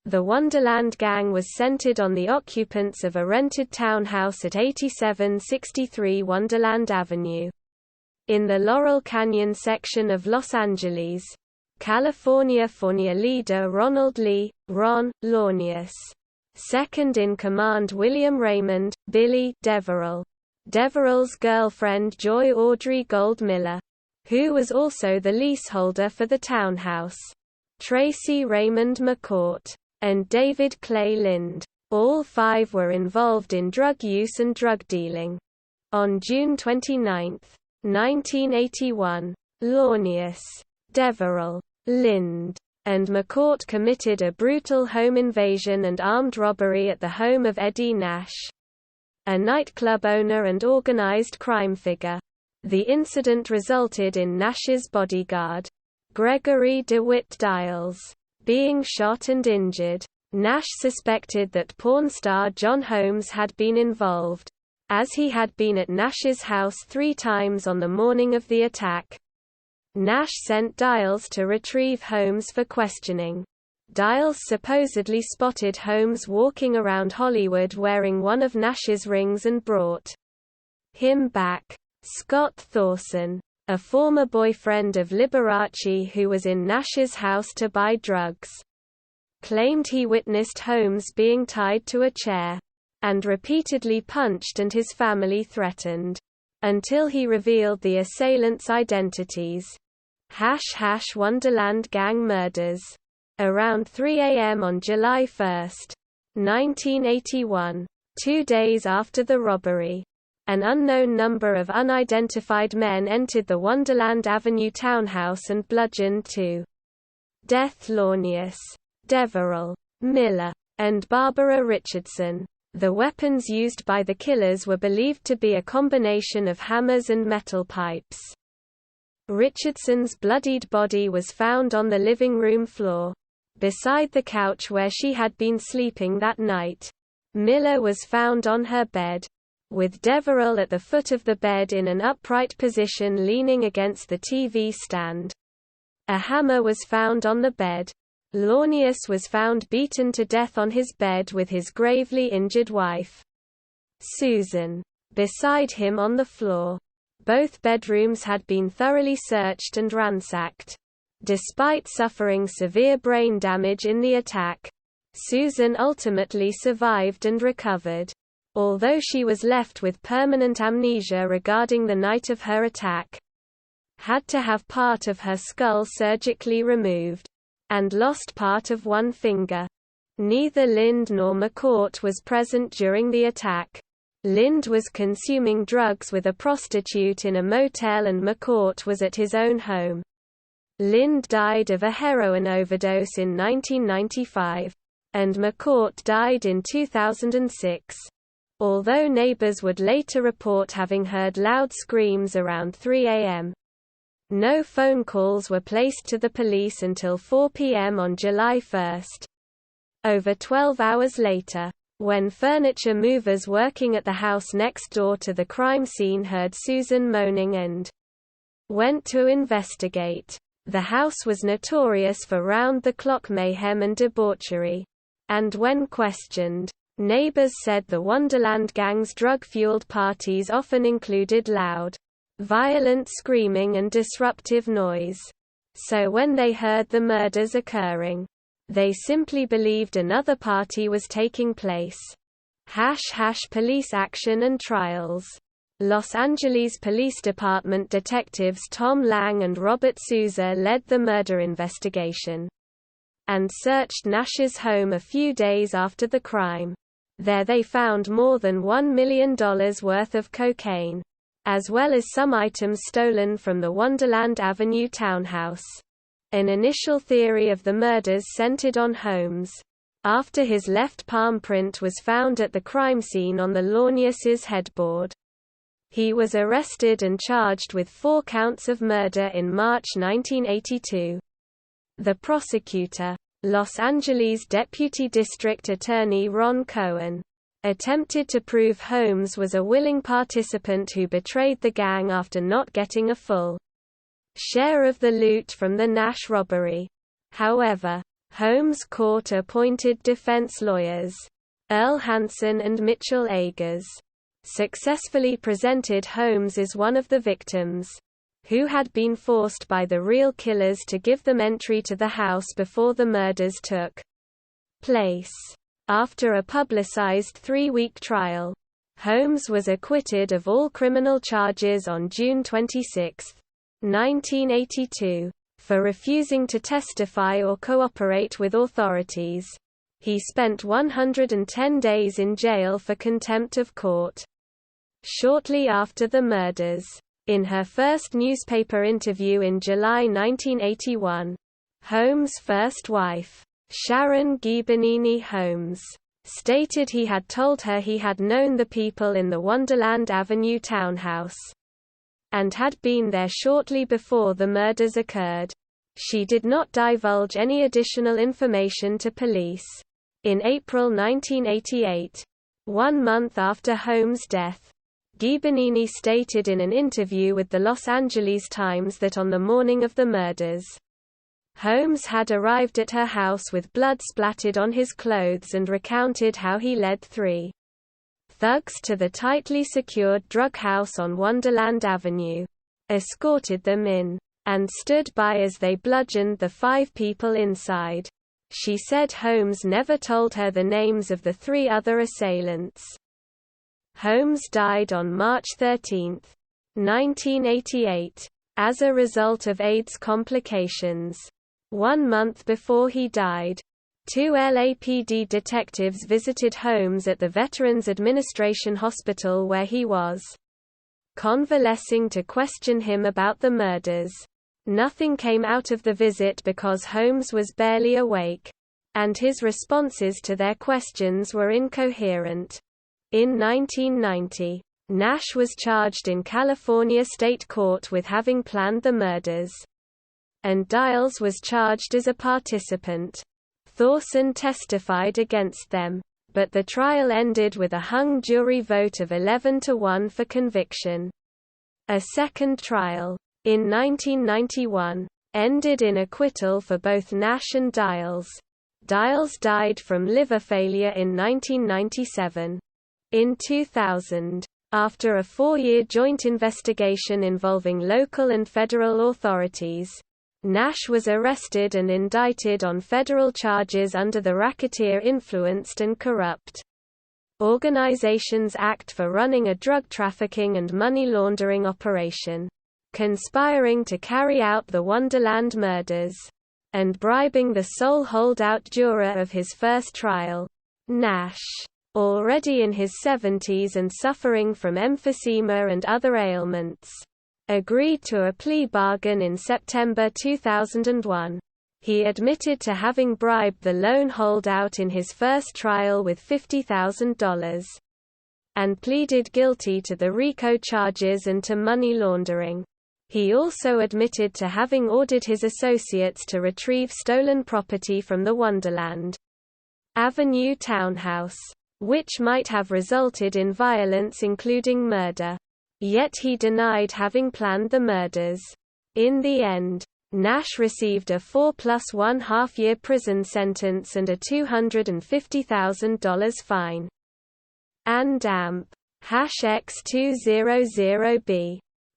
The Wonderland gang was centered on the occupants of a rented townhouse at 8763 Wonderland Avenue, in the Laurel Canyon section of Los Angeles, California. Fornia leader Ronald Lee, Ron, Launius. Second-in-command William Raymond, Billy Deverell. Deverell's girlfriend Joy Audrey Gold Miller, who was also the leaseholder for the townhouse, Tracy Raymond McCourt, and David Clay Lind. All five were involved in drug use and drug dealing. On June 29, 1981, Launius, Deverell, Lind, and McCourt committed a brutal home invasion and armed robbery at the home of Eddie Nash, a nightclub owner and organized crime figure. The incident resulted in Nash's bodyguard, Gregory DeWitt Dials, being shot and injured. Nash suspected that porn star John Holmes had been involved, as he had been at Nash's house 3 times on the morning of the attack. Nash sent Dials to retrieve Holmes for questioning. Dials supposedly spotted Holmes walking around Hollywood wearing one of Nash's rings and brought him back. Scott Thorson, a former boyfriend of Liberace who was in Nash's house to buy drugs, claimed he witnessed Holmes being tied to a chair and repeatedly punched and his family threatened, until he revealed the assailants' identities. Wonderland Gang Murders. Around 3 a.m. on July 1, 1981, 2 days after the robbery, an unknown number of unidentified men entered the Wonderland Avenue townhouse and bludgeoned to death Launius, Deverell, Miller, and Barbara Richardson. The weapons used by the killers were believed to be a combination of hammers and metal pipes. Richardson's bloodied body was found on the living room floor, beside the couch where she had been sleeping that night. Miller was found on her bed, with Deverell at the foot of the bed in an upright position leaning against the TV stand. A hammer was found on the bed. Launius was found beaten to death on his bed with his gravely injured wife, Susan, beside him on the floor. Both bedrooms had been thoroughly searched and ransacked. Despite suffering severe brain damage in the attack, Susan ultimately survived and recovered, although she was left with permanent amnesia regarding the night of her attack, had to have part of her skull surgically removed, and lost part of one finger. Neither Lind nor McCourt was present during the attack. Lind was consuming drugs with a prostitute in a motel and McCourt was at his own home. Lind died of a heroin overdose in 1995, and McCourt died in 2006. Although neighbors would later report having heard loud screams around 3 a.m. No phone calls were placed to the police until 4 p.m. on July 1. Over 12 hours later, when furniture movers working at the house next door to the crime scene heard Susan moaning and went to investigate. The house was notorious for round-the-clock mayhem and debauchery, and when questioned, neighbors said the Wonderland gang's drug-fueled parties often included loud, violent screaming and disruptive noise. So when they heard the murders occurring, they simply believed another party was taking place. Police action and trials. Los Angeles Police Department detectives Tom Lang and Robert Souza led the murder investigation and searched Nash's home a few days after the crime. There they found more than $1 million worth of cocaine, as well as some items stolen from the Wonderland Avenue townhouse. An initial theory of the murders centered on Holmes, after his left palm print was found at the crime scene on the Launius's headboard. He was arrested and charged with 4 counts of murder in March 1982. The prosecutor, Los Angeles Deputy District Attorney Ron Cohen, attempted to prove Holmes was a willing participant who betrayed the gang after not getting a full share of the loot from the Nash robbery. However, Holmes' court-appointed defense lawyers, Earl Hansen and Mitchell Agers, successfully presented Holmes as one of the victims, who had been forced by the real killers to give them entry to the house before the murders took place. After a publicized 3-week trial, Holmes was acquitted of all criminal charges on June 26, 1982, for refusing to testify or cooperate with authorities. He spent 110 days in jail for contempt of court. Shortly after the murders, in her first newspaper interview in July 1981, Holmes' first wife, Sharon Giovanini Holmes, stated he had told her he had known the people in the Wonderland Avenue townhouse and had been there shortly before the murders occurred. She did not divulge any additional information to police. In April 1988, 1 month after Holmes' death, Giovanini stated in an interview with the Los Angeles Times that on the morning of the murders, Holmes had arrived at her house with blood splattered on his clothes and recounted how he led 3 thugs to the tightly secured drug house on Wonderland Avenue, escorted them in, and stood by as they bludgeoned the 5 people inside. She said Holmes never told her the names of the 3 other assailants. Holmes died on March 13, 1988, as a result of AIDS complications. 1 month before he died, 2 LAPD detectives visited Holmes at the Veterans Administration Hospital where he was convalescing to question him about the murders. Nothing came out of the visit because Holmes was barely awake, and his responses to their questions were incoherent. In 1990, Nash was charged in California state court with having planned the murders, and Dials was charged as a participant. Thorson testified against them, but the trial ended with a hung jury vote of 11-1 for conviction. A second trial, in 1991, ended in acquittal for both Nash and Dials. Dials died from liver failure in 1997. In 2000, after a 4-year joint investigation involving local and federal authorities, Nash was arrested and indicted on federal charges under the Racketeer Influenced and Corrupt Organizations Act for running a drug trafficking and money laundering operation, conspiring to carry out the Wonderland murders, and bribing the sole holdout juror of his first trial. Nash, already in his 70s and suffering from emphysema and other ailments, agreed to a plea bargain in September 2001. He admitted to having bribed the lone holdout in his first trial with $50,000, and pleaded guilty to the RICO charges and to money laundering. He also admitted to having ordered his associates to retrieve stolen property from the Wonderland Avenue townhouse, which might have resulted in violence including murder. Yet he denied having planned the murders. In the end, Nash received a 4+1/2-year prison sentence and a $250,000 fine. And Amp. #X200B